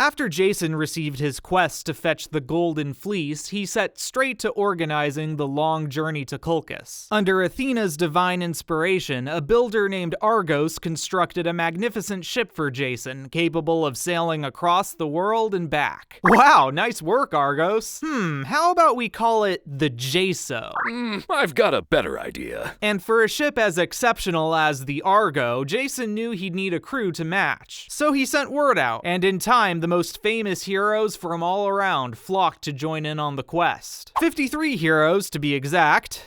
After Jason received his quest to fetch the Golden Fleece, he set straight to organizing the long journey to Colchis. Under Athena's divine inspiration, a builder named Argos constructed a magnificent ship for Jason, capable of sailing across the world and back. Wow, nice work, Argos. How about we call it the Jaso? I've got a better idea. And for a ship as exceptional as the Argo, Jason knew he'd need a crew to match. So he sent word out, and in time, the most famous heroes from all around flocked to join in on the quest. 53 heroes, to be exact,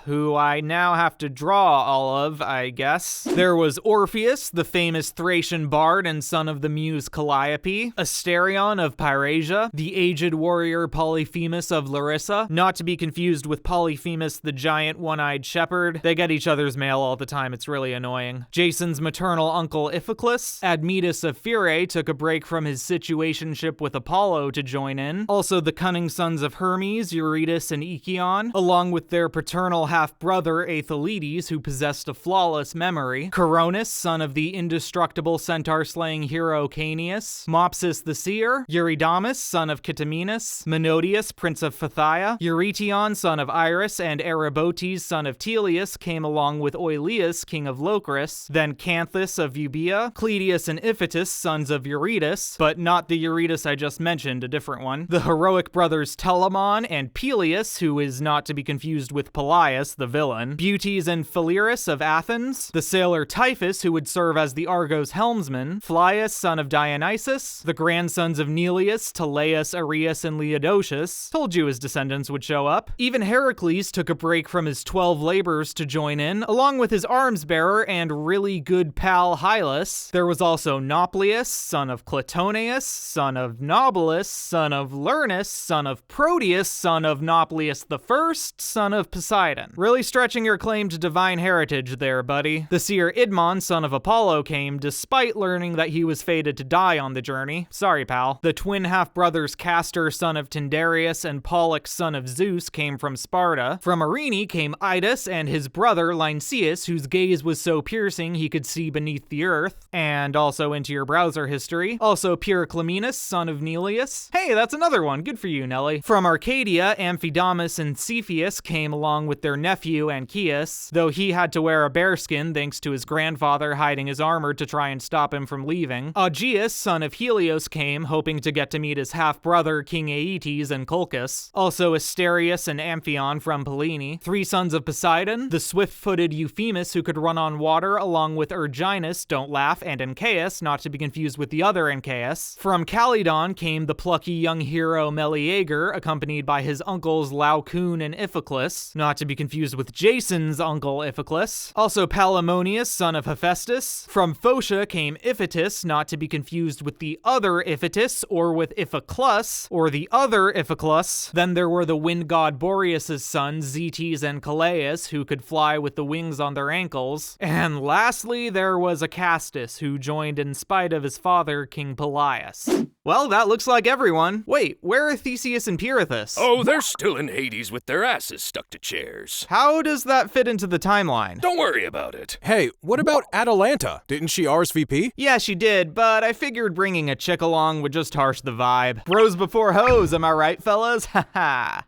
who I now have to draw all of, I guess. There was Orpheus, the famous Thracian bard and son of the muse Calliope, Asterion of Pyrasia, the aged warrior Polyphemus of Larissa, not to be confused with Polyphemus the giant one-eyed shepherd. They get each other's mail all the time, it's really annoying. Jason's maternal uncle Iphiclus, Admetus of Phyrae took a break from his situationship with Apollo to join in. Also the cunning sons of Hermes, Eurytus and Ichion, along with their paternal half-brother Aethalides, who possessed a flawless memory. Coronis, son of the indestructible centaur-slaying hero Caeneus. Mopsus the seer. Eurydamas, son of Clytemnestra. Menodius, prince of Phthia. Eurytion, son of Iris, and Erybotes, son of Teleus, came along with Oileus, king of Locris. Then Canthus of Euboea. Cleidius and Iphitus, sons of Eurytus, but not the Eurytus I just mentioned, a different one. The heroic brothers Telamon and Peleus, who is not to be confused with Pelias, the villain. Butes and Phileris of Athens. The sailor Typhus, who would serve as the Argos helmsman. Phlius, son of Dionysus. The grandsons of Neleus, Teleus, Areus, and Leodosius. Told you his descendants would show up. Even Heracles took a break from his 12 labors to join in, along with his arms bearer and really good pal Hylas. There was also Nauplius, son of Clytoneus, son of Nobilus, son of Lernus, son of Proteus, son of Nauplius I, son of Poseidon. Really stretching your claim to divine heritage there, buddy. The seer Idmon, son of Apollo, came despite learning that he was fated to die on the journey. Sorry, pal. The twin half-brothers Castor, son of Tyndareus, and Pollux, son of Zeus, came from Sparta. From Arene came Idas and his brother Lynceus, whose gaze was so piercing he could see beneath the earth, and also into your browser history. Also Pyroclymenus, son of Neleus. Hey, that's another one. Good for you, Nelly. From Arcadia, Amphidamas and Cepheus came along with their nephew Anchius, though he had to wear a bearskin thanks to his grandfather hiding his armor to try and stop him from leaving. Augeas, son of Helios, came, hoping to get to meet his half-brother King Aeetes and Colchis. Also Asterius and Amphion from Pellene. Three sons of Poseidon, the swift-footed Euphemus who could run on water, along with Erginus, don't laugh, and Ancaeus, not to be confused with the other Ancaeus. From Calydon came the plucky young hero Meleager, accompanied by his uncles Laocoon and Iphiclus, not to be confused with Jason's uncle Iphiclus. Also Palamonius, son of Hephaestus. From Phocea came Iphitus, not to be confused with the other Iphitus, or with Iphiclus, or the other Iphiclus. Then there were the wind god Boreas' sons, Zetes and Calais, who could fly with the wings on their ankles. And lastly, there was Acastus, who joined in spite of his father, King Pelias. Well, that looks like everyone. Wait, where are Theseus and Pirithous? Oh, they're still in Hades with their asses stuck to chairs. How does that fit into the timeline? Don't worry about it. Hey, what about Atalanta? Didn't she RSVP? Yeah, she did, but I figured bringing a chick along would just harsh the vibe. Bros before hoes, am I right, fellas? Haha.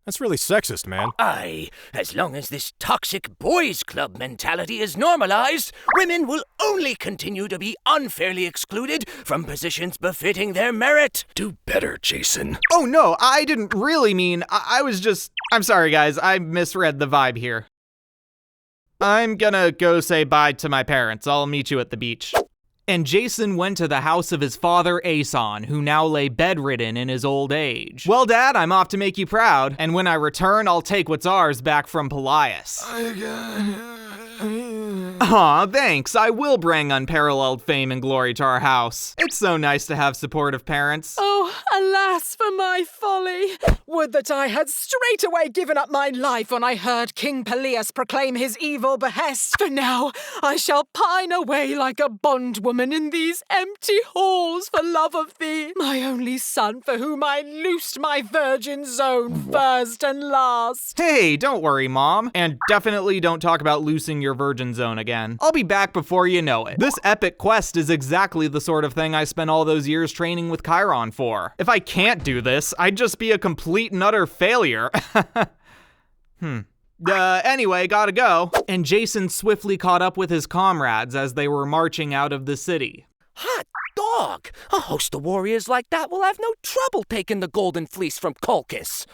That's really sexist, man. Aye, as long as this toxic boys' club mentality is normalized, women will only continue to be unfairly excluded from positions befitting their merit. Do better, Jason. Oh no, I didn't really mean, I was just... I'm sorry guys, I misread the vibe here. I'm gonna go say bye to my parents. I'll meet you at the beach. And Jason went to the house of his father Aeson, who now lay bedridden in his old age. Well, Dad, I'm off to make you proud, and when I return, I'll take what's ours back from Pelias. Aw, thanks. I will bring unparalleled fame and glory to our house. It's so nice to have supportive parents. Oh, alas for my folly! Would that I had straightway given up my life when I heard King Pelias proclaim his evil behest. For now, I shall pine away like a bondwoman in these empty halls for love of thee, my only son for whom I loosed my virgin zone first and last. Hey, don't worry, Mom. And definitely don't talk about loosing your virgin zone again. again. I'll be back before you know it. This epic quest is exactly the sort of thing I spent all those years training with Chiron for. If I can't do this, I'd just be a complete and utter failure. Anyway, gotta go. And Jason swiftly caught up with his comrades as they were marching out of the city. Hot dog! A host of warriors like that will have no trouble taking the golden fleece from Colchis.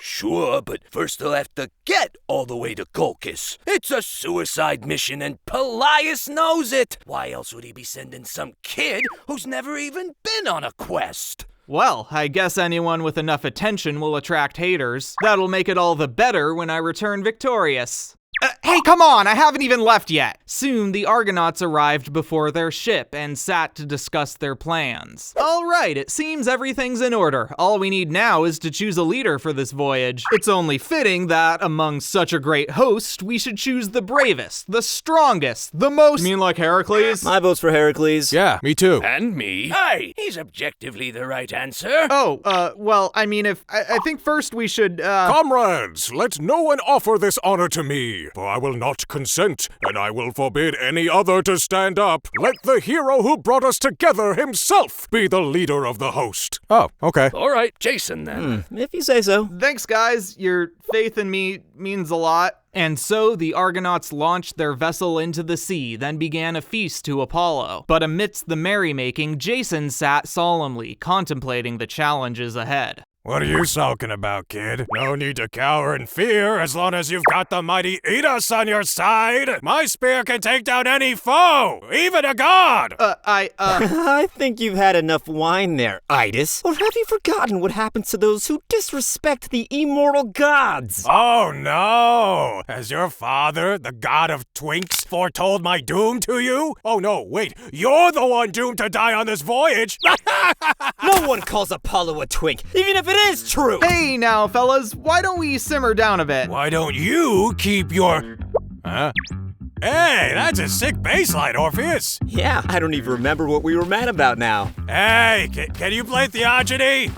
Sure, but first they'll have to get all the way to Colchis. It's a suicide mission and Pelias knows it. Why else would he be sending some kid who's never even been on a quest? Well, I guess anyone with enough attention will attract haters. That'll make it all the better when I return victorious. Hey, come on, I haven't even left yet. Soon, the Argonauts arrived before their ship and sat to discuss their plans. All right, it seems everything's in order. All we need now is to choose a leader for this voyage. It's only fitting that, among such a great host, we should choose the bravest, the strongest, the most— You mean like Heracles? My vote's for Heracles. Yeah, me too. And me. Hey, he's objectively the right answer. Well, I mean, I think first we should, Comrades, let no one offer this honor to me, for I will not consent, and I will forbid any other to stand up. Let the hero who brought us together himself be the leader of the host. Oh, okay. All right, Jason then. If you say so. Thanks, guys. Your faith in me means a lot. And so the Argonauts launched their vessel into the sea, then began a feast to Apollo. But amidst the merrymaking, Jason sat solemnly, contemplating the challenges ahead. What are you sulking about, kid? No need to cower in fear as long as you've got the mighty Edos on your side. My spear can take down any foe, even a god. I think you've had enough wine there, Idas. Or have you forgotten what happens to those who disrespect the immortal gods? Oh no! Has your father, the god of twinks, foretold my doom to you? Oh no, wait, you're the one doomed to die on this voyage! No one calls Apollo a twink, even if it is true! Hey now, fellas, why don't we simmer down a bit? Why don't you keep your... Huh? Hey, that's a sick bassline, Orpheus! Yeah, I don't even remember what we were mad about now. Hey, can you play Theogony?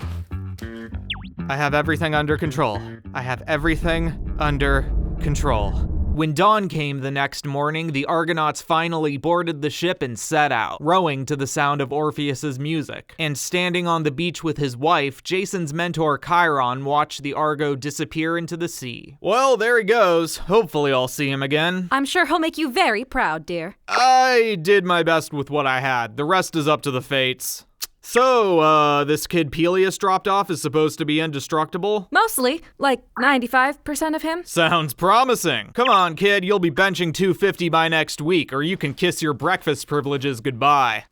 I have everything under control. I have everything under control. When dawn came the next morning, the Argonauts finally boarded the ship and set out, rowing to the sound of Orpheus's music. And standing on the beach with his wife, Jason's mentor Chiron watched the Argo disappear into the sea. Well, there he goes. Hopefully I'll see him again. I'm sure he'll make you very proud, dear. I did my best with what I had. The rest is up to the fates. So, this kid Pelias dropped off is supposed to be indestructible? Mostly, like 95% of him. Sounds promising. Come on, kid, you'll be benching 250 by next week, or you can kiss your breakfast privileges goodbye.